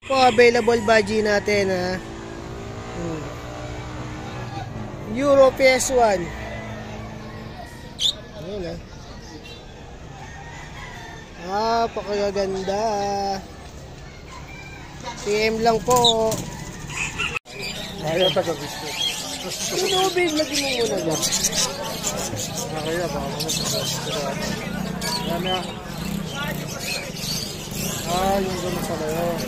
Po, available budgie natin ha. Euro PS1. Ayun ha. Pakaganda. PM lang po. Ayaw taga-gusto. Inubig na ginumuna dyan. Kaya baka mamaya. Yung gano'n pala yun.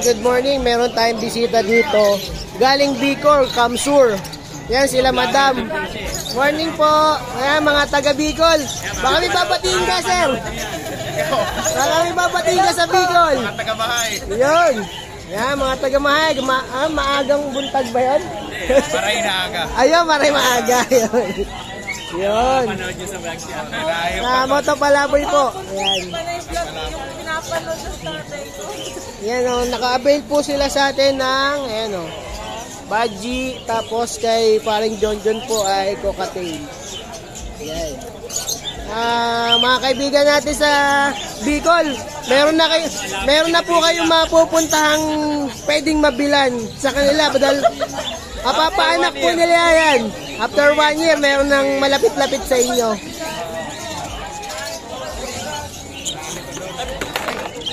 Good morning, meron tayong bisita dito. Galing Bicol, Kamsur. Yan sila madam. Morning po. Ayan, mga taga Bicol. Baka may babatiin ka, sir. Baka may babatiin ka sa Bicol. Mga taga-bahay. Yun. Ayan, mga taga-mahay. Maagang buntag ba yan? Maray na aga. Ayun, maray maaga. Yun. Yun. Panood nyo sa vlog siya. Moto Palaboy po. Ayan. Pinapanood ng tatay ko. Yan o, naka-avail po sila sa atin ng, ayan o, budgie, tapos kay paring John po ay cocktail. Ayan. Mga kaibigan natin sa Bicol, meron na po kayong mapupuntahang pwedeng mabilan sa kanila. Dahil mapapaanak po nila yan. After 1 year, meron nang malapit-lapit sa inyo.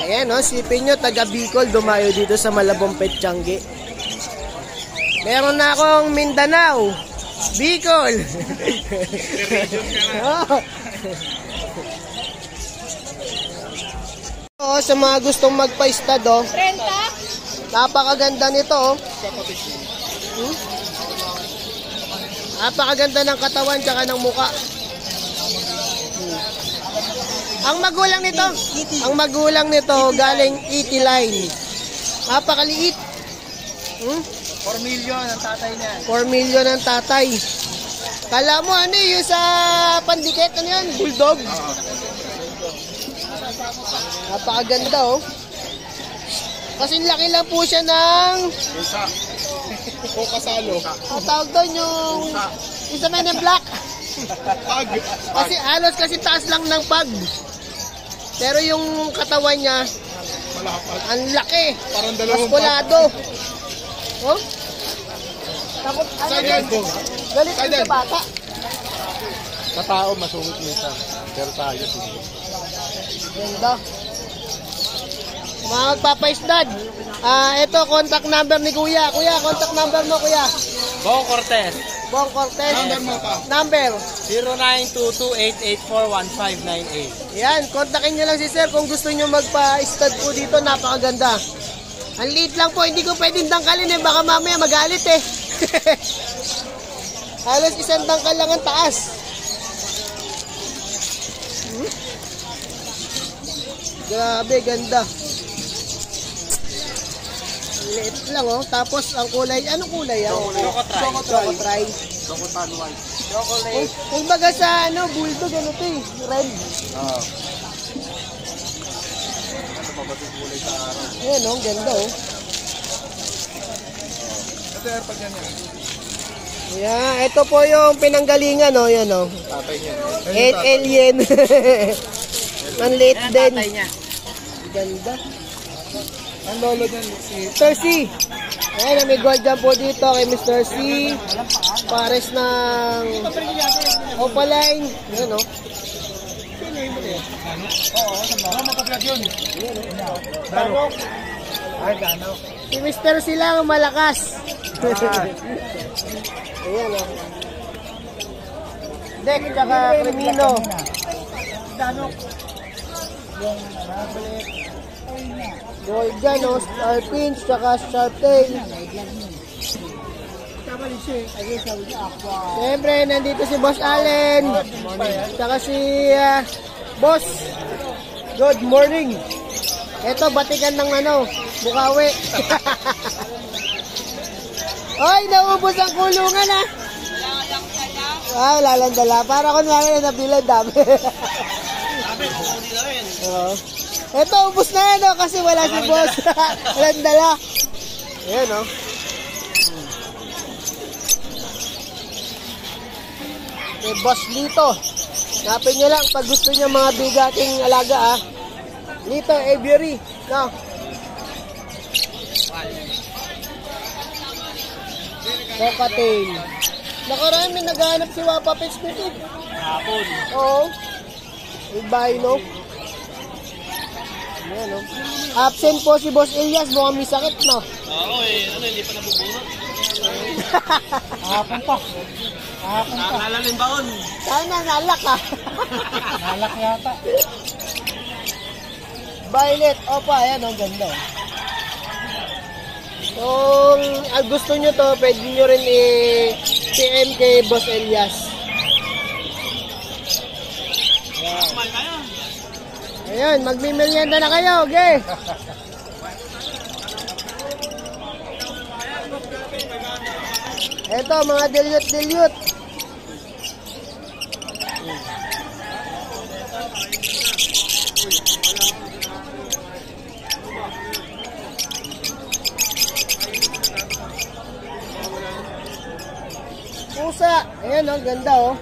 Ayan o, sipin nyo, taga Bicol, dumayo dito sa Malabon Petchangi. Meron na akong Mindanao, Bicol. Sa mga gustong magpa-stud, napakaganda nito. Napakaganda ng katawan tsaka ng muka. Ang magulang nito galing ET line. Napakaliit. 4 million ang tatay niya. 4 million ang tatay. Kala mo ano yung sa pandikit, ano yan? Bulldog. Napakaganda oh. Kasi laki lang po siya ng O kasalo. tawag doon yung isa man ng black. Pag. Kasi halos kasi taas lang ng pag. Pero yung katawan niya, Malapad. ang laki. Parang dalawang Muskulado. Oh? Tapos, ano yan? Galit Saan sa yan? bata. Sa tao masungit minsan. Pero tayo sige. Ganda. Mga magpapaisdad. Ito, contact number ni Kuya. Kuya, contact number mo, Kuya. Bong Cortez. Bong Cortez. Number mo pa. Number. 0922-884-1598. Yan, kontakin nyo lang si Sir kung gusto nyo magpa-stud po dito. Napakaganda. Ang liit lang po, hindi ko pwedeng tangkalin eh. Baka mamaya magalit eh. Halos isang tangkal lang ang taas. Grabe, ganda. Liit lang oh. Tapos ang kulay, anong kulay yan? Choco-tri. Chocotan white. Kung baga sa ano, bulldog, ano to eh, red. Ito mabatid kulay sa araw. Ayan oh, ganda oh. Ito airpag yan yan. Yeah, ito po yung pinanggalingan oh, yan oh. Tatay niya. 8 alien. Ang liit din. Ganda. Ang lolo niyan si Mr. C. Ayan, may gold dyan po dito kay Mr. C. Pares ng Opaline. Ayan oh. Oo, sa mga makablog yun. Dano. Ay, Dano. Si Mr. C lang ang malakas. Ayan oh. Dek, tsaka Crimino. Dano. Gold dyan oh. Star Pins, tsaka Sharp Tail. Siyempre, nandito si Boss Allen. Tsaka si Boss. Good morning. Ito, batikan ng ano, Bukawi. Oy, naubos ang kulungan ah. Wala lang dala. Para kung wala na nabilad dami. Oo. Ito, ubos na yan oh, kasi wala si boss. Walang dala. Ayan oh. Okay, Boss Lito. Napin nyo lang pag gusto nyo mga bigating alaga ah. Lito, aviary. No? Cockatail. Nakaraan may naghahanap si Wapa Pets nito. Hapon. Oo. Albino. Ayan o. Absent po si Boss Elias. Mukhang may sakit, no? Oo, hindi pa nabubunot. Hapon pa. Hapon pa. Nakakalamin baon. Sana nalak ah. Nalak yata. Violet. Opa, ayan o. Ganda. Kung gusto nyo to, pwede nyo rin i-PM kay Boss Elias. Ayan, magmimerienda na kayo, okay? Eto, mga dilute. Pusa. Ayan, oh, ganda, oh.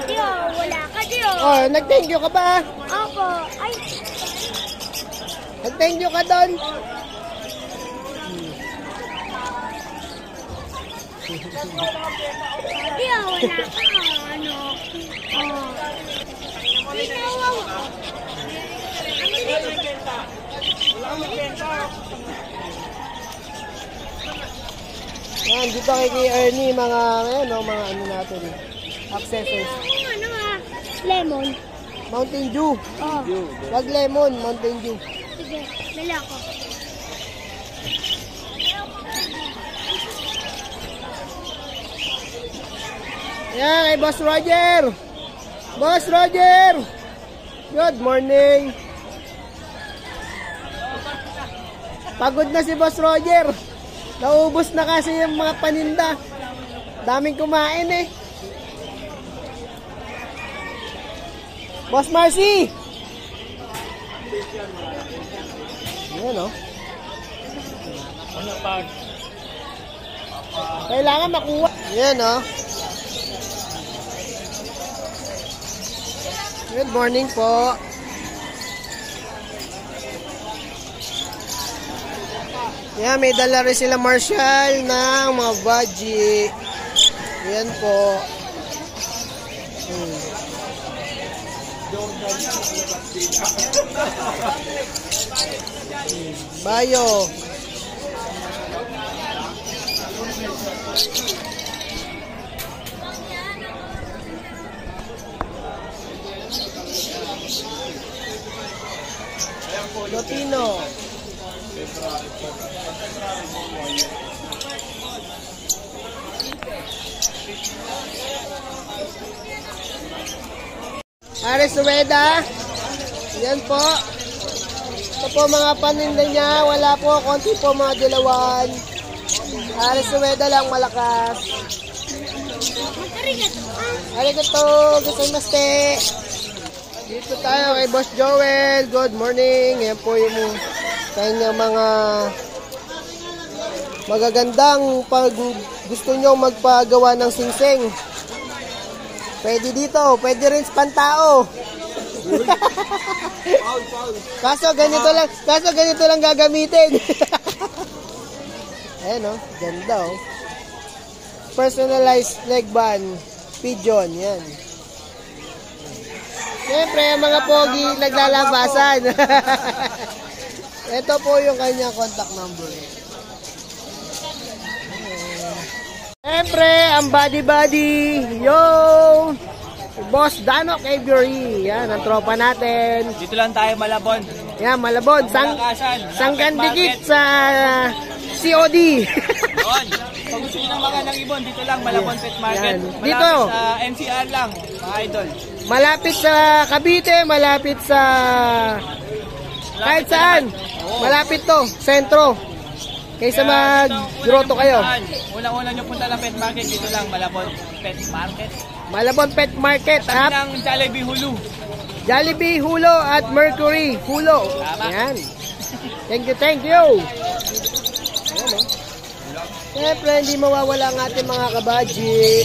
Dio, wala ka, Dio. Oh, nag-thank you ka ba? Opo. Ay, Nag-thank you ka doon? Dio, wala ka. Ano? Oh. Ikaw, Yan, dito kay Ernie, mga, ayan, oh, mga ano natin. Accessories. ano ah? Lemon. Mountain Dew. Oh. Wag lemon, Mountain Dew. Sige, dala ko. Yan, kay Boss Roger. Boss Roger! Good morning. Pagod na si Boss Roger. Naubos na kasi yung mga paninda. Daming kumain eh. Boss Marcy! Yan o. Ano pag? Kailangan makuha. Yan o. Good morning po. Yan, may dala rin sila Marshall ng mga budgie. Yan po. Bayo. Lotino. Ares Rueda. Yan po. Ito po mga paninda niya. Wala po. Konti po mga dilawan. Ares Rueda lang malakas. Arigato. Gozaimasu. Dito tayo kay Boss Joel. Good morning. Yan po yung kanyang mga magagandang pag gusto nyo magpagawa ng singsing. Pwede dito. Pwede rin sa pantao. Kaso ganito lang gagamitin. Ayan o. Ganda o. Personalized leg band. Pigeon. Yan. Siyempre, mga pogi naglalabasan. Ito po yung kanyang contact number. Siyempre, ang buddy-buddy. Yo! Boss Danok Avery. Yan, ang tropa natin. Dito lang tayo, Malabon. Yan, Malabon. Sanggan dikit sa COD. Yun. Pag gusto nyo ng mga ng ibon, dito lang, Malabon Pet Market. Yan. Malapit Dito. sa NCR lang, mga idol. Malapit sa Cavite, malapit sa kahit saan. Malapit to, sentro. Kaysa mag-groto kayo. Unang-una nyo punta ng Pet Market, dito lang, Malabon Pet Market. Malabon Pet Market, Tabi ng Jollibee Hulu. Jollibee, Hulo at Mercury, Hulo. Tama. Yan. Thank you, thank you. Ayan, oh. Siyempre, hindi mawawala ang ating mga kabadji.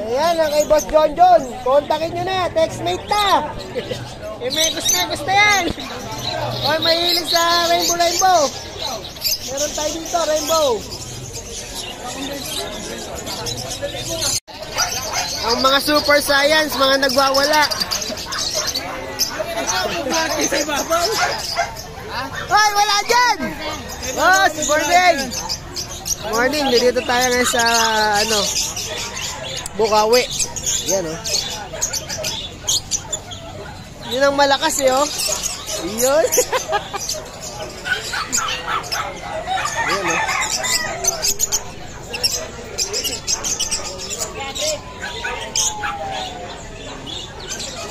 Ayan, ang kay Boss John John. Kontakin nyo na, textmate na. May gusto yan. Oy, mahilig sa rainbow. Meron tayo dito, rainbow. Ang mga super science, mga nagwawala. Hoy, wala dyan! Oh, morning! Morning, dito tayo ngayon sa, Bukawi. Yan, oh. Yun ang malakas, eh, oh. Yun. Yan, oh.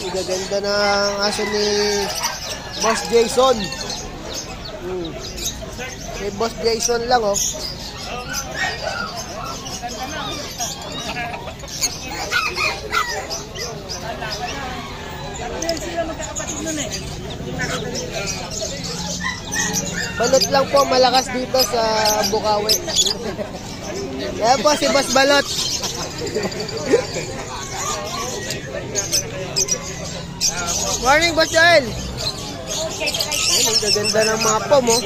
Ang gaganda ng aso ni Boss Jason. Kay Boss Jason lang, oh. Balot lang po, malakas dito sa Bukawi. Kaya po si Boss Balot. Morning, Boss Joel. Ayun, ang gaganda ng mga pom, oh.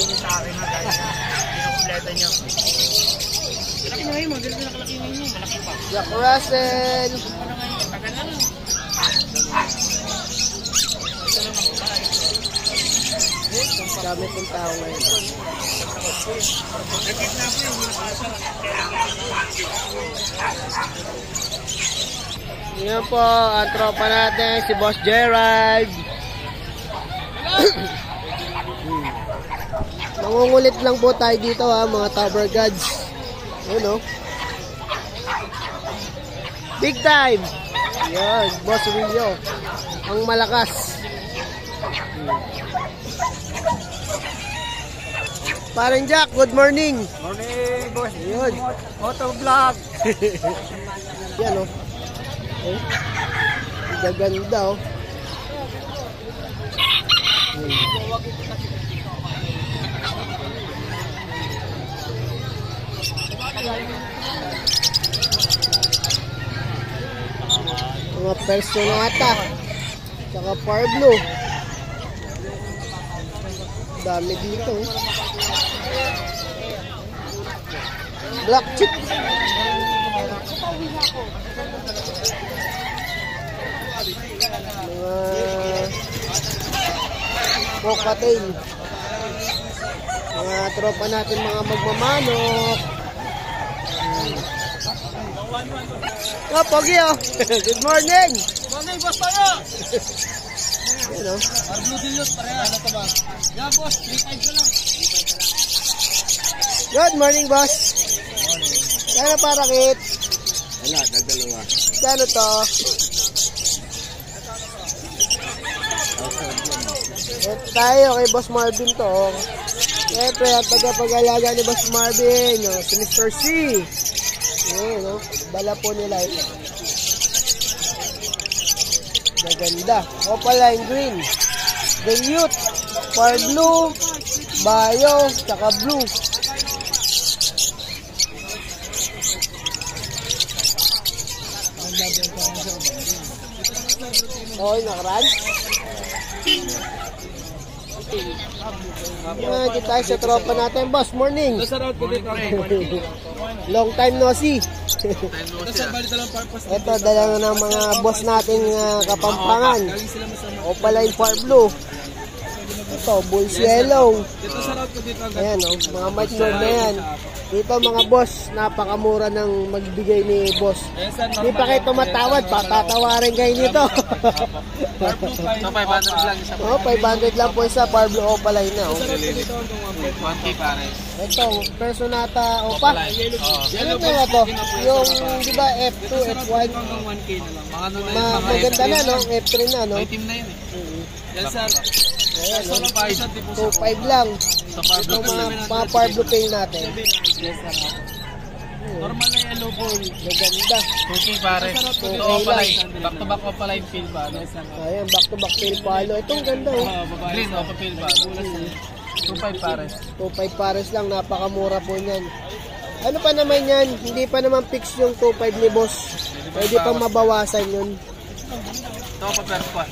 Jack Russell. Dami pong tao ngayon. Yan po, ang tropa natin, si Boss Gerald. Nangungulit lang po tayo dito, ha, mga tower gods. Yun, oh. Big time. Yan, Boss Rio. Ang malakas. Parang Jack, good morning. Morning, boss. Yun. Motovlog. Yan, oh. Eh, gaganda, oh. Mga personata. Tsaka Parblo. Dami dito, oh. Black chip. Mga cocktail. Mga tropa natin, mga magmamanok. Oh, Pogi, oh. Good morning. Morning, boss tayo! Yan, oh. Blue Dilute, pareha. Ano to ba? Yan, boss. 3.5 ka lang. Good morning, boss. Kaya para kit. Wala, dadalawa. Ano to? Ito tayo kay Boss Marvin to. Siyempre, ang tagapag-alaga ni Boss Marvin, no? Si Mr. C. Ayan, no? Bala po nila ito. Maganda. Opaline green. Dilute. Par blue. Bio. Tsaka blue. Okay, nakaran. Dito tayo sa tropa natin, boss. Morning. Long time no see. Ito, dala na ng mga boss nating Kapampangan. Opaline Par Blue. Ito, Bulls Yellow. Dito sa route ko dito agad. Ayan, oh, mga mature na yan. Dito mga boss, napakamura ng magbigay ni boss. Yes, sir. Hindi pa kayo tumatawad, patatawarin kayo nito. So, 500 lang isa. Oh, 500 lang po isa, Parblo Opaline na. Oh. 1K pares. Ito, Personata Opa. Ano na to? Yung, di ba, F2, F1. Hanggang 1K na lang. Mga ano na yun, mga Maganda na, no? F3 na, no? May team na yun eh. Yes, sir. Ayan, no? 2.5. 2.5 lang. Sa Pablo Ito, mga Parblo Pay natin. Yes, sir. Normal na yellow ball. Maganda. 2K pares. Okay Ito opaline. Back to back opaline fill ba? Yes, sir. Ayan, back-to-back tail palo. Itong ganda, oh. Green, opa fill ba? 2.5 pares. 2.5 pares lang, napakamura po niyan. Ano pa naman yan? Hindi pa naman fix yung 2.5 ni boss. Pwede pang mabawasan yun. Ito opa perso pa.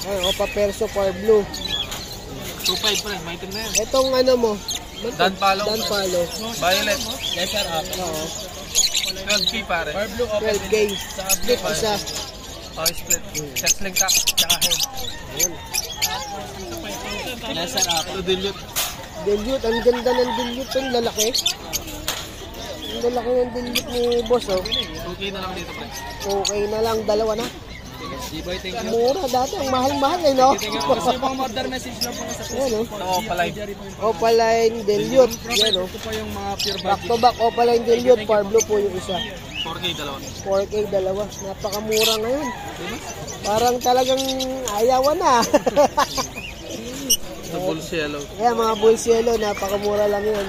Ay, Opa Perso for blue. 2.5 pares. May team na yun. Itong ano mo? Dan palo. Dan palo. Violet. Yes, sir. Oo. 12K pares. Pablo opa 12K. Split isa. Oh, split. Settling cap. Tsaka head. Ayun. Yes, sir. Ito dilute. Dilute. Ang ganda ng dilute. Ang lalaki. Ang lalaki ng dilute ni boss, oh. 2K na lang dito, pre. Okay na lang. Dalawa na. D-boy, thank you. Mura dati. Ang mahal-mahal, eh, no? Kasi pang order message lang po sa Ayan, oh. Ito, opaline. Opaline dilute. Yan, oh. Ito po yung mga pure Back to back Opaline dilute. For blue po yung isa. 4K dalawa. 4K dalawa. Napakamura ngayon. Parang talagang ayawan na. Ito, bulls yellow. Kaya mga Bulls Yellow, napakamura lang yun.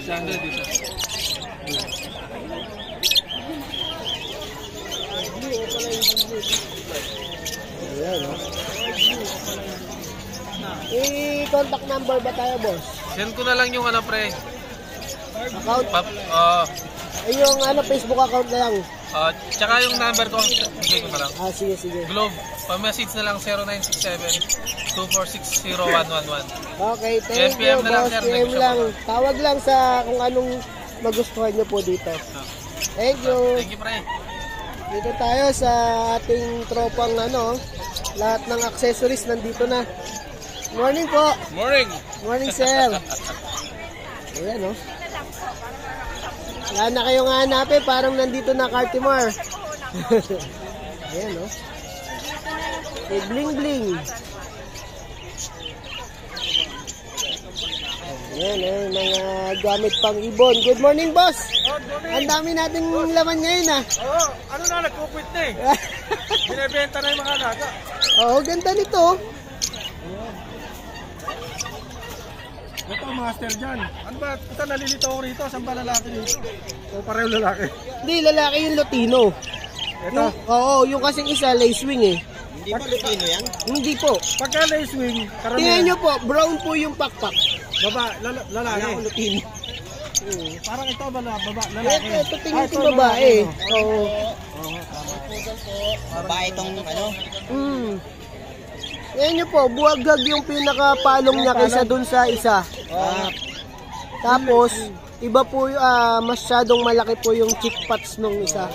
600 dito. Ayan, oh. I-contact number ba tayo, boss? Send ko na lang yung ano, pre. Account? Pap, Yung ano, Facebook account na lang. tsaka yung number ko, bigay ko na lang. Sige, sige. Globe, pa-message na lang 0967-2460111. Okay, thank you, PM na lang, boss. sir. PM lang. Tawag lang sa kung anong magustuhan nyo po dito. Thank you. Thank you, pre. Dito tayo sa ating tropang ano, lahat ng accessories nandito na. Morning po. Morning. Morning, sir. Ayan, oh. Wala na kayong hanapin, parang nandito na Cartimar. Ayan, oh. May bling-bling. Ayan, mga gamit pang ibon. Good morning, boss. Ang dami nating laman ngayon, ah. Oo, ano na, nagkukwit na eh. Binibenta na yung mga alaga. Oo, ganda nito. Ito, master dyan. Ano ba, ito nalilito ako rito. Saan ba lalaki dito? O pareho lalaki? Hindi, lalaki yung Lutino. Ito, Oo, yung kasing isa, lace wing eh. hindi ba Lutino yan? Hindi po. Pagka lace wing, Tingnan karamihan. nyo po, brown po yung pakpak. Baba, lalaki. Lutino. Parang ito, lalaki. Ito tingin ko babae. Oo. Babae itong ano? Tingnan nyo po, buwagag yung pinakapalong niya kaysa dun sa isa. Tapos, iba po, masyadong malaki po yung chick pads nung isa.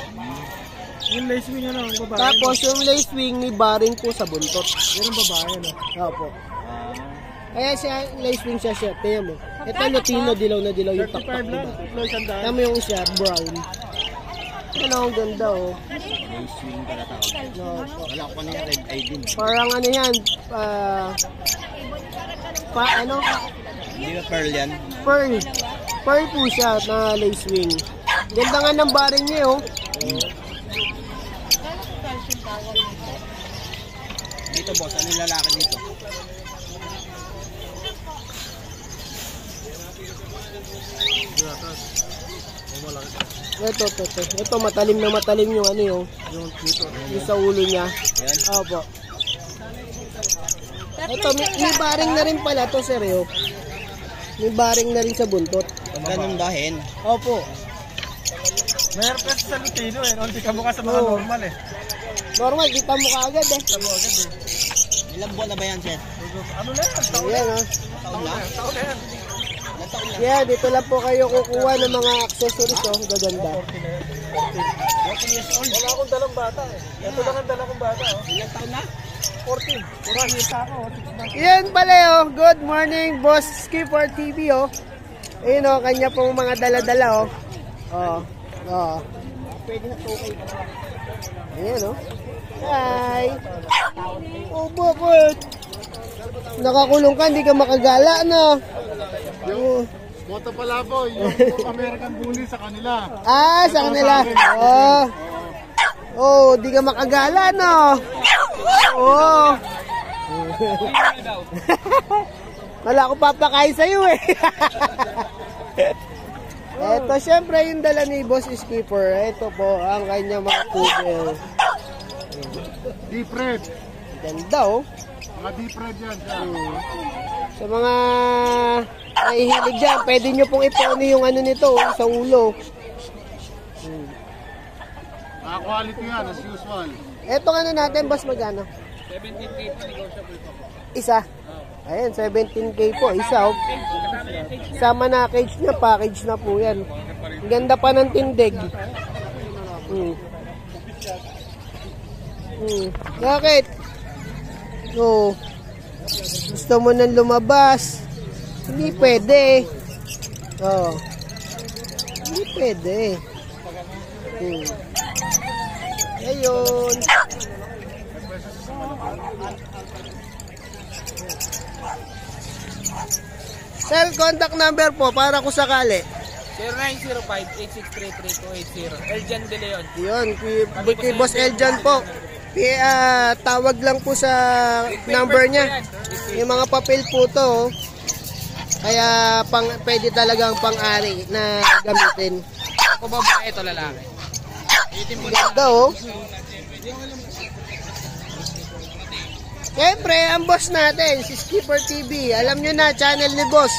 Yung lace wing ano, ang babae. Tapos, yung lace wing ni baring po sa buntot. Yan ang babae, ano? Opo. Kaya siya, lace wing siya. Tingnan mo. Ito Lutino, dilaw na dilaw yung 35 pakpak. lang, Diba? tuloy sandaan. Tama yung isa, brown. Ano, ang ganda, oh. No, Wala ko na yung red eye din. parang ano yan, ano, Hindi ba pearl yan? pearl. Pearl po siya na lace wing. Ganda nga ng barin niya, oh. Dito boss, ano yung lalaki dito? Ito. Ito, matalim na matalim yung ano yun. Yung sa ulo niya. Yan. Opo. Ito, may baring na rin pala to, sir, oh. May baring na rin sa buntot. Ganun ba, hen? Opo. Mayroon kasi sa Lutino eh, hindi ka mukha sa mga Oo. normal eh. Normal, kita mo kaagad, eh. Tamo agad eh. Ilang buwan na ba yan, sir? Ano na yan? Taon Ayan, oh. Taon na? Taon na yan. Ilang taon na? Yeah, dito lang po kayo kukuha ng mga accessories, oh. Gaganda. 14 years old. Wala akong dalang bata eh. Ito lang ang dala kong bata oh. Ilang taon na? 14. Kurang yung ako. Yan pala oh. Good morning, Boss Skipper TV oh. Ayun oh, kanya pong mga dala-dala oh. Oh. Oh. Pwede na tukay pa. Ayan oh. Hi. Oh, bakit? Nakakulong ka, hindi ka makagala no. Oh. Moto pala po, yung American Bully sa kanila. Ah, sa kanila. Oh. Oh, di ka makagala no. Oh. Wala ko papakain sa iyo eh. Ito syempre yung dala ni Boss Skipper. Ito po ang kanya mga poodle. Deep red. Ganda oh. Mga deep red yan. Sa mga nahihilig dyan, pwede nyo pong iponi yung ano nito sa ulo. Quality yan, as usual. Ito ano natin, boss, magano? 17K po, negotiable po. Isa. Ayan, 17K po, isa. Oh. Sama na cage na, package na po yan. Ganda pa ng tindig. Bakit? Oh. Gusto mo nang lumabas? Hindi pwede. Oh. Hindi pwede. Ayun. Cell contact number po para kung sakali. 0905-863-3280. Eljan De Leon. Yun, kay Boss Eljan po. Tawag lang po sa number niya. Yung mga papel po to. Kaya pwede talagang pang-ari na gamitin. Ako babae, ito lalaki. Ganda oh. Siyempre, ang boss natin, si Skipper TV. Alam nyo na, channel ni boss.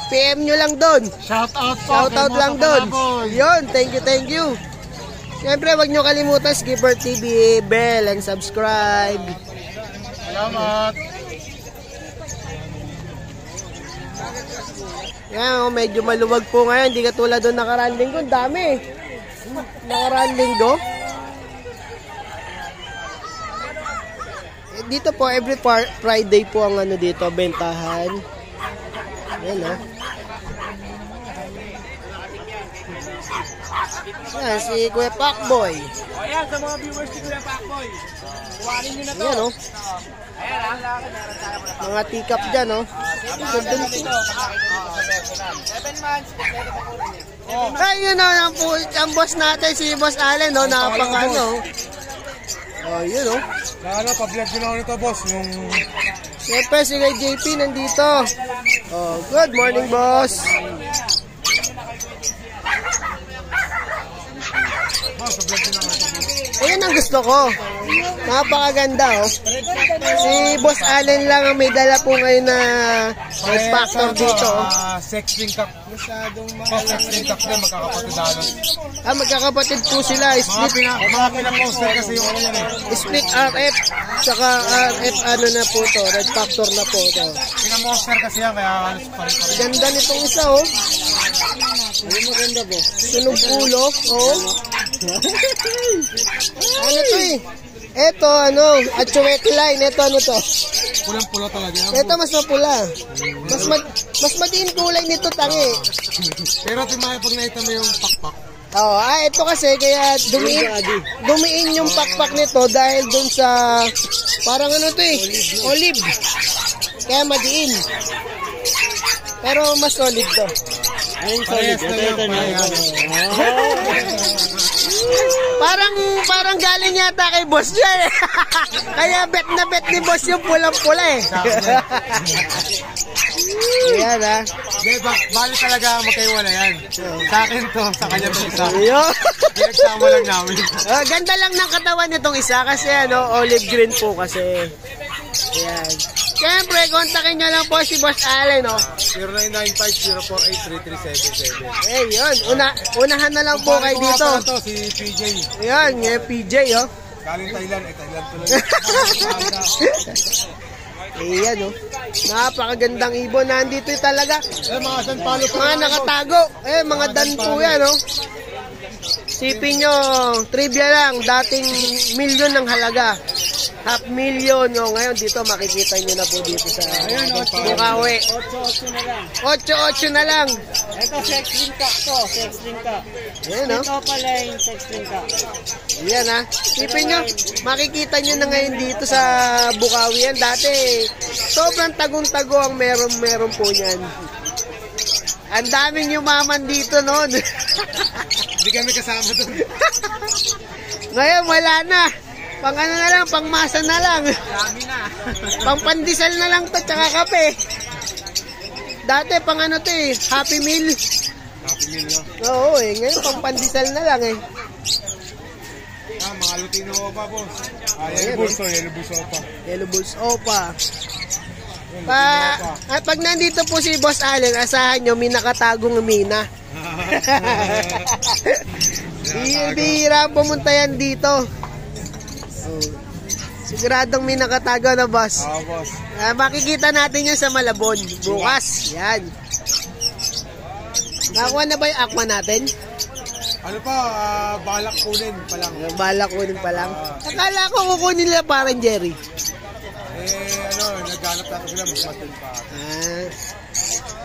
PM nyo lang doon. Shout out po. Shout out lang doon. Yun, thank you. Siyempre, wag nyo kalimutan, Skipper TV, bell and subscribe. Salamat. Yan, oh, medyo maluwag po ngayon. Hindi katulad doon nakaraan linggo. Ang dami. Nakaraan linggo. Dito po, every Friday po ang ano dito, bentahan. Yan, oh. Yan, si Kuya Pacboy. O yan, sa mga viewers ni Kuya Pacboy. Kuhanin nyo na to. Yan, oh. Ayan ha. Mga teacup dyan, oh. Ganda nito. 7 months. Ay, yun, oh, ang boss natin, si Boss Allen, oh, napakano. Oh, yun, oh. Pa-vlog ko na nito, boss. Yung... Siyempre, si Kuya JP nandito. Oh, good morning, boss. Ayun ang gusto ko. Napakaganda, oh. Si Boss Allen lang ang may dala po ngayon na Red Factor dito, oh. Sexting cup. Masyadong mahal. Sexting cup na magkakapatid halos. Ah, magkakapatid po sila. Mga pinaposter kasi yung ano yan eh. Split RF. Saka RF ano na po to. Red Factor na po to. Pinaposter kasi yan kaya halos pare-pare. Ganda nitong isa, oh. Ano maganda po? Sunog ulo, oh. Ano to eh? Ito, ano, Achuete line. Ito, ano to? Pulang-pula talaga. Ito, mas mapula. Mas madiin kulay nito, tangi. Pero timaya pag nakita mo yung pakpak. Oh, ito kasi, kaya dumiin yung pakpak nito dahil dun sa, parang ano to eh, olive. Kaya madiin. Pero mas solid to. Ayun, solid. Ito. Parang galing yata kay boss niya eh. Kaya bet na bet ni boss yung pulang-pula eh. Ayan ha. Bali talaga magkaiwala yan. Sa akin to, sa kanya to isa. Ayun. Pinagsama lang namin. Ganda lang ng katawan nitong isa kasi ano, olive green po kasi. Ayan. Siyempre, kontakin nyo lang po si Boss Allen, no? 0995-048-3377. Eh, yun. Unahan na lang po kayo dito. Ito, si PJ. Ayan, yung PJ, oh. Galing Thailand. Thailand tuloy. Ayan, oh. Napakagandang ibon. Nandito talaga. Mga sanpalo pa. Mga nakatago. Mga dan po yan, oh. Sipin nyo, trivia lang, dating milyon ng halaga. 500,000. O, ngayon dito makikita nyo na po dito sa Bukawi. 8-8 na lang. 8-8 na lang. Ito, sex ring ka to. Sex ring ka. Ayan, no? Ito pala yung sex ring ka. Yan, ha. Sipin nyo, makikita nyo na ngayon dito sa Bukawi yan. Dati, sobrang tagong-tago ang meron po niyan. Ang daming yumaman dito noon. Hindi kami kasama doon. Ngayon, wala na. Pang ano na lang, pang masa na lang. Dami na. Pang pandesal na lang to, tsaka kape. Dati, pang ano to eh, Happy Meal. Happy Meal na. Oo eh, ngayon pang pandesal na lang eh. Mga Lutino pa, boss. Ayan, Yellow Bulls to, Yellow Bulls pa. Yellow Bulls Opa. At pag nandito po si Boss Allen, asahan nyo, may nakatagong mina. Bihira pumunta yan dito. Oh. Siguradong may nakatago na, boss. Oo, boss. Makikita natin yun sa Malabon bukas. Yan. Nakuha na ba yung aqua natin? Ano pa, balak kunin pa lang. Balak kunin pa lang. Akala ko kukunin nila parang Jerry. Naghanap natin sila, mas matin pa.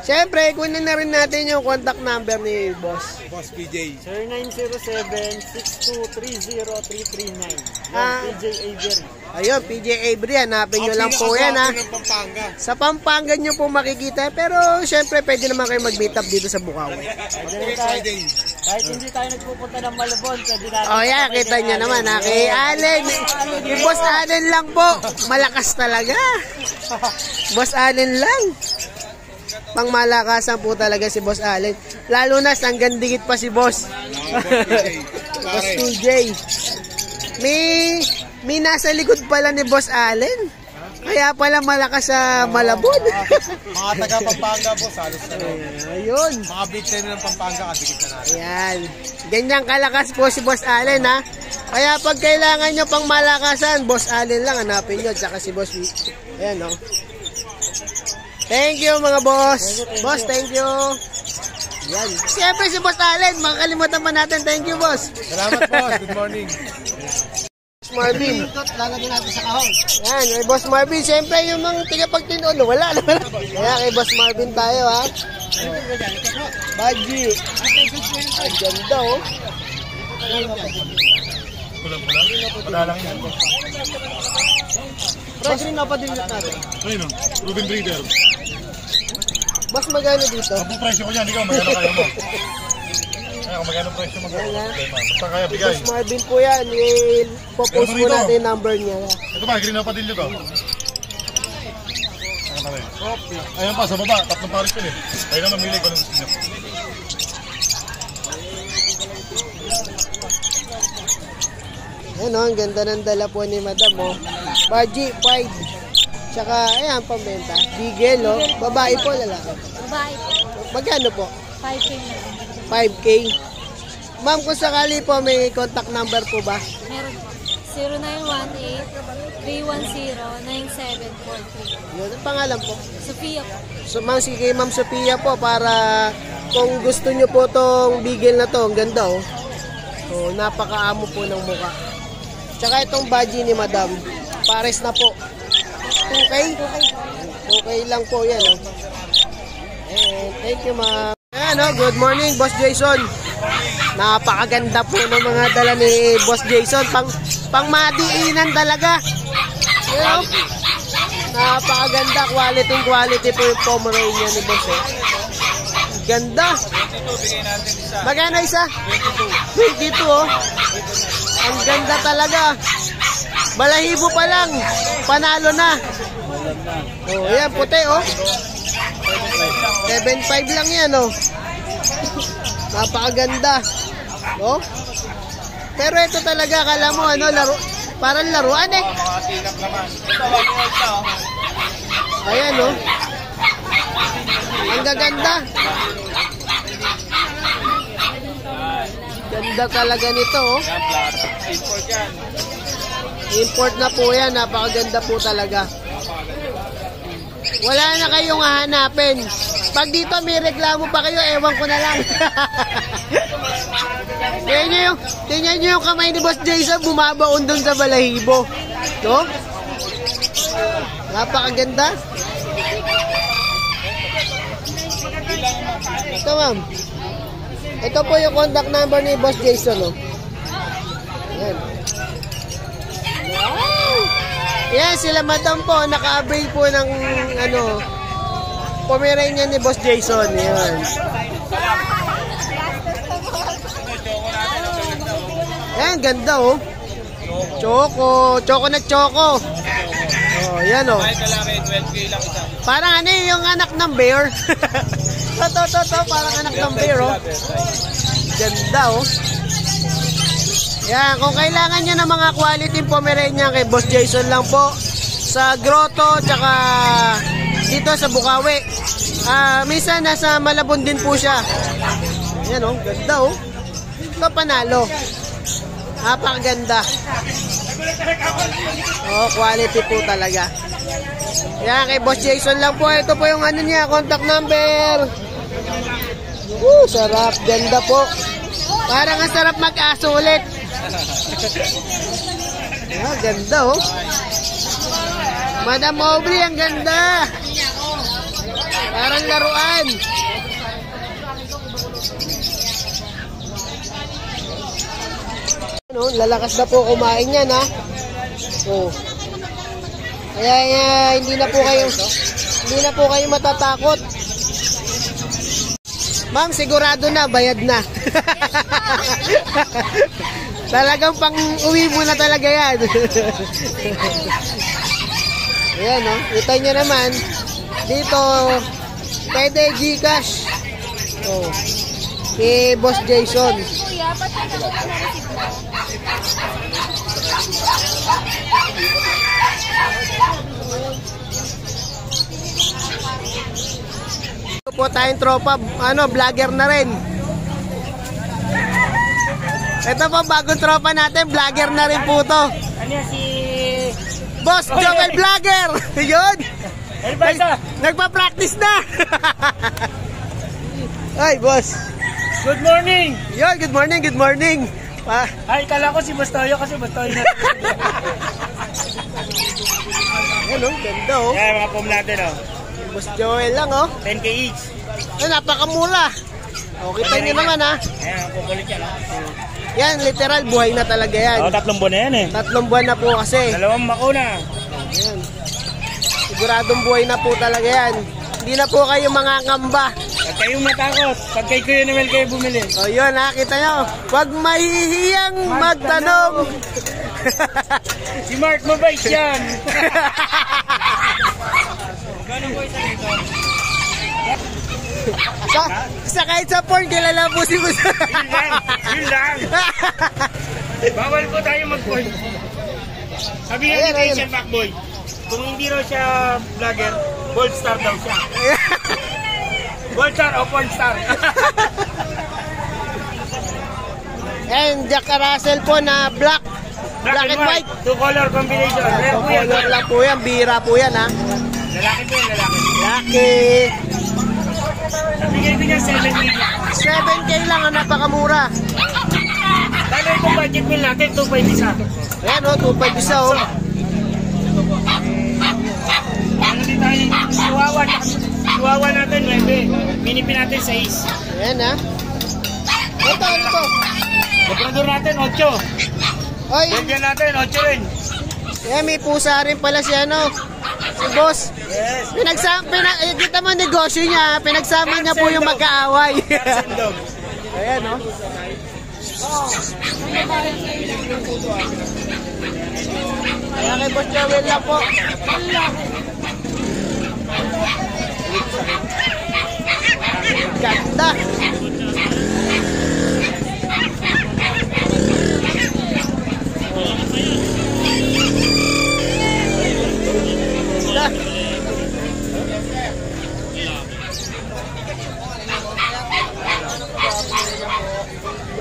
Siyempre, kunin na rin natin yung contact number ni Boss. Boss PJ. 0907-6230-339. PJ Avery. Ayun, PJ Avery. Hanapin nyo lang po yan, ha. Sa Pampanga nyo po makikita. Pero, siyempre, pwede naman kayo mag-meet up dito sa Bukawi. Kahit hindi tayo nagpupunta ng Malabon, pwede natin. Oh, yeah, kita nyo naman, ha. Kay Allen. Yung Boss Allen lang po. Malakas talaga. Boss Allen lang. Pang malakasan po talaga si Boss Allen. Lalo na hanggang dikit pa si Boss. Boss PJ. May nasa likod pala ni Boss Allen. Kaya pala malakas sa Malabon. Mga taga Pampanga po, salos na rin. Ayun. Mga big ten ng Pampanga, kadikit na natin. Ayan. Ganyan kalakas po si Boss Allen, ha. Kaya pag kailangan nyo pang malakasan, Boss Allen lang, hanapin nyo. Tsaka si Boss. Ayan, no. Thank you, mga boss. Boss, thank you. Yan. Siyempre si Boss Allen, makakalimutan pa natin. Thank you, boss. Salamat, boss. Good morning. Boss Marvin. Lalagyan natin sa kahon. Yan, kay Boss Marvin. Siyempre yung mga tigapagtinulo, wala. Kaya kay Boss Marvin tayo, ha. Baji. Ang ganda, oh. Wala lang yan. Boss, rin napadilot natin. Ayun, Ruben Breeder. Boss, magano dito? Ang presyo ko yan, ikaw, magano kayo mo? Kaya kung magano presyo mo? Basta kaya bigay. Boss Marvin po yan. I-popost po natin yung number niya. Ito ba, green na padilyo to? Ayun pa, sa baba, tatlong pares ko eh. Kayo na mamili ko ng gusto nyo. Ano, ang ganda ng dala po ni Madam, oh. Baji, 5. Tsaka, ayan, pambenta. Bigel, oh. Babae po, lalaki. Babae po. Magkano po? 5K na. 5K. Ma'am, kung sakali po, may contact number po ba? Meron po. 0918-310-9743. Yun, ang pangalan po. Sophia po. So, ma'am, sige, Ma'am Sophia po, para kung gusto nyo po tong bigel na to, ang ganda, oh. So, napakaamo po ng mukha. Tsaka itong baji ni Madam, pares na po. 2K? 2K lang po yan, oh. Thank you, ma'am. Ayan, oh, good morning, Boss Jason. Napakaganda po ng mga dala ni Boss Jason. Pang madiinan talaga. You know? Napakaganda, quality po yung Pomeranian ni Boss, eh. Ganda. Magkano isa? 22, oh. Ang ganda talaga. Balahibo pa lang. Panalo na. Oh, yan, puti, oh. 7.5 lang yan, oh. Napakaganda. Oh. Pero ito talaga, kala mo, ano, parang laruan, eh. Ayan, oh. Ang gaganda. Ganda talaga nito, oh. Import na po yan. Napakaganda po talaga. Wala na kayong hahanapin. Pag dito may reklamo pa kayo, ewan ko na lang. Tingnan nyo yung kamay ni Boss Jason, bumabaon dun sa balahibo. No? Napakaganda. Ito, ma'am. Ito po yung contact number ni Boss Jason, no? Ayan. Yan, sila madam po, naka-avail po ng, Pomeranian ni Boss Jason. Yan. Yan, ganda, oh. Choco na choco. Oh, yan, oh. Parang yung anak ng bear. to, parang anak ng bear, oh. Ganda, oh. Yan, kung kailangan nyo ng mga quality Pomeranian kay Boss Jason lang po sa Grotto, tsaka dito sa Bukawi. Minsan nasa Malabon din po siya. Yan, oh, ganda, oh. Ito panalo. Napakaganda. Oh, quality po talaga. Yan, kay Boss Jason lang po. Ito po yung niya, contact number. Sarap, ganda po. Parang ang sarap mag-aso ulit. Ganda, oh. Madam Aubrey, ang ganda. Parang laruan. Lalakas na po kumain yan, ha. Oh. Kaya hindi na po kayo matatakot. Ma'am, sigurado na, bayad na. Talagang pang uwi mo na talaga yan. Ayan, no? Kita nyo naman. Dito, pwede Gcash. Oh. Kay Boss Jason. Kuya, ba't ka naman na-receive mo? Ito po tayong tropa, vlogger na rin. Ito po, bagong tropa natin, vlogger na rin po to. Ano si... Boss Joel Vlogger! Yun! Elvisa! Nagpa-practice na! Ay, boss! Good morning! Yun, good morning! Ay, kala ko si Bastoyo kasi Bastoyo na. Hello, ganda, oh. Yan, mga pom natin, oh. Boss Joel lang, oh. 10K each. Ay, napakamura. O, kita nyo naman, ha. Ayan, kukulit yan, oh. Yan, literal, buhay na talaga yan. 3 buwan na yan, eh. 3 buwan na po kasi. 2 bakuna. Yan. Siguradong buhay na po talaga yan. Hindi na po kayo mga ngamba. Huwag kayong matakot. Pag kay Kuya Noel kayo bumili. O yun, nakita nyo. Huwag mahihiyang magtanong. Si Mark, mabait yan. sa kahit sa porn, kilala po si Boss. Yun lang. Bawal po tayo mag-porn. Sabihan ni Christian Backboy, kung hindi raw siya vlogger, gold star daw siya. Gold star o porn star. And Jack Russell po na black and white. 2-color combination. Rare po yan. Color lang po yan, bira po yan, ha. Lalaki po yan, lalaki. Laki. Nabigay ko niya 7K. 7K lang, napakamura. Dahil itong budget meal natin, 2.5 isa. Ayan, o, 2.5 isa, o. Ano din tayo, Chihuahua natin, 9. Minipin natin 6. Ayan, ha. Ito, ano to? Labrador natin, 8. Oy, Belgian natin, 8 rin. yan, may pusa rin pala si si boss. Yes. Kita mo negosyo niya, pinagsama niya po yung magkaaway. Cats and dog. Ayan, no? Ayan kay Boss Joel lang po. Ganda.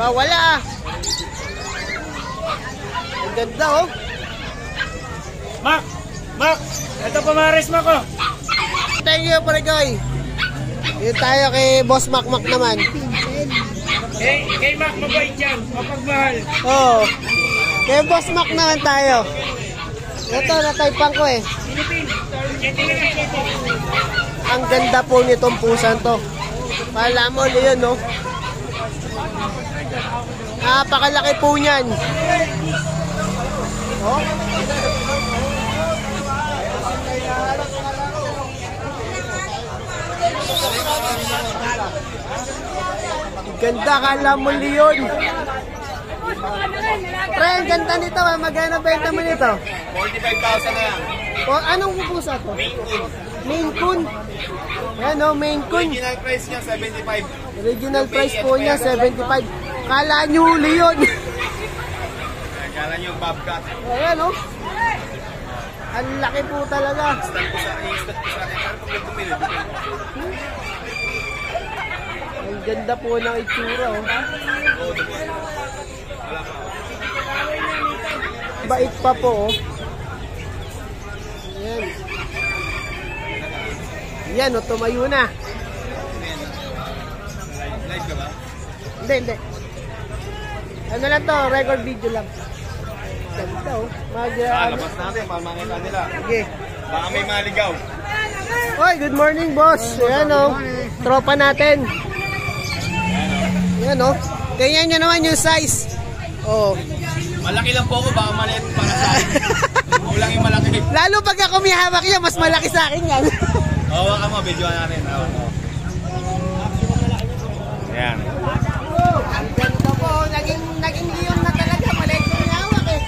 Wala. Ang ganda, oh. Mac, ito pamares mo ko. Thank you, Pregoy. Dito tayo kay Boss Mac naman. Kay Mac, mabait yan. Mapagmahal. Oh. Kay Boss Mac naman tayo. Ito, nataypan ko eh. Ang ganda po nitong pusan to. Pala mo, Leon, no? Napakalaki po niyan. Oh. Ganda, kala mo, Leon. Pre, ang ganda nito. Magkano benta mo nito? 45,000 na lang. O, anong pupusa to? Maine Coon. Ayan o, Maine Coon. Original price niya, 75. Original price po niya, 75. Kala nyo, Leon. Kala niyo bobcat. Ayan o. Ang laki po talaga. Stand ko sa akin. Pero pag bumili, Ang ganda po ng itsura o. Bait pa po o. Ayan. Ayan o, tumayo na. live ka ba? Hindi. Ano lang to, record video lang. Ganda o. Labas natin para makita nila. Sige. Baka may maligaw. Hoy, good morning boss. Ayan o, tropa natin. Ayan o. Ganyan nyo naman yung size. Oh. Malaki lang po ako, baka maliit para sa akin. Ako lang yung malaki. Lalo pag ako may hawak niya, mas malaki sa akin yan. Hawa ka mo, video natin. Ayan. Ang ganda po, naging Leon na talaga. Maliit ko yung hawak eh.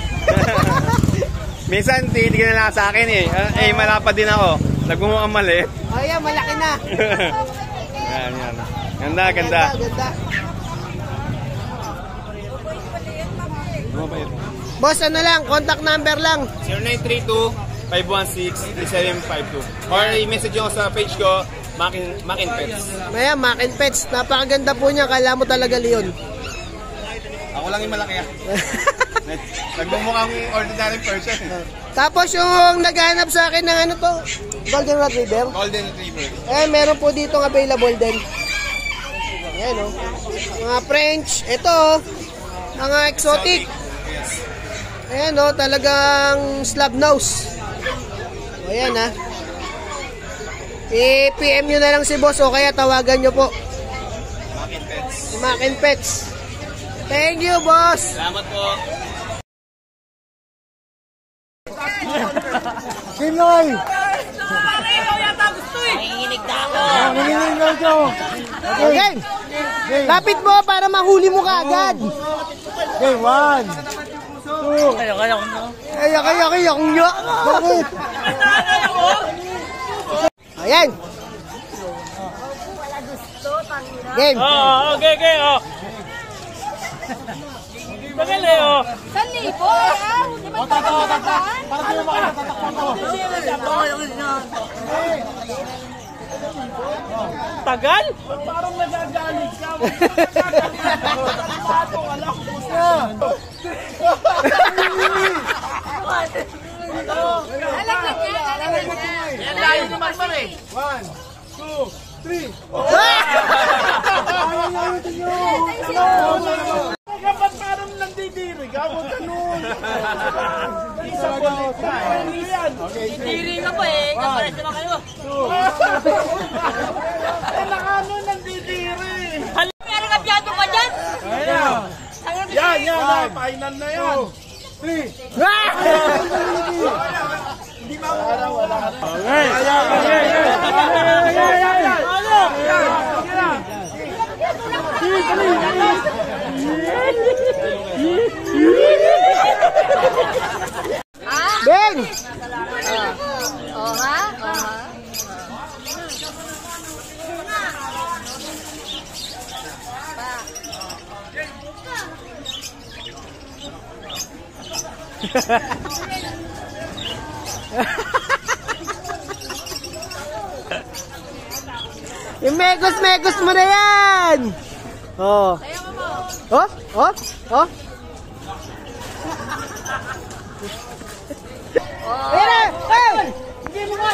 Minsan, titignan na lang sa akin eh. Malapad din ako. Nagmumukhang maliit. Oh yeah, malaki na. Ayan. Ganda. Ganda. Boss, ano lang, contact number lang. 0932-516-3752. Or i-message nyo sa page ko, Makin Pets. Ayan, Makin Pets. Napakaganda po niya. Kala mo talaga Leon. Ako lang yung malaki ah. Nagmumukhang ordinary person. Tapos yung naghanap sa akin ng ano to, Golden Retriever. Golden Retriever. Meron po dito available din. Ayan o. Mga French. Ito o. Mga exotic. Ayan o. Talagang slab nose. Ayan ha. I-PM nyo na lang si boss o kaya tawagan nyo po. Makin Pets. Makin Pets. Thank you boss. Salamat po. Kinoy! Okay. Lapit mo para mahuli mo kaagad. Okay, 1, 2. Kaya kung nyo. Bakit? Ayan. Game. Okay. Magali oh. 1,000 ah! Di ba tatakpan? Para sa'yo makakatatakpan ko. Tagal? Parang nagagalit ka. Patong, alam ko Lalagyan niya. Yan tayo naman pa eh. 1, 2, 3. Dapat parang nandidiri ka. Huwag ka nun. Isa po dito. Diri ka pa eh. Kapares naman kayo. Nakano nandidiri. Meron ka piyato ka dyan? Yan. Final na yan. 3. Hindi mawala. Ben! Oha. Yung megos mo na yan! Oh. Oh. Ayan na! Hey! Hindi mo nga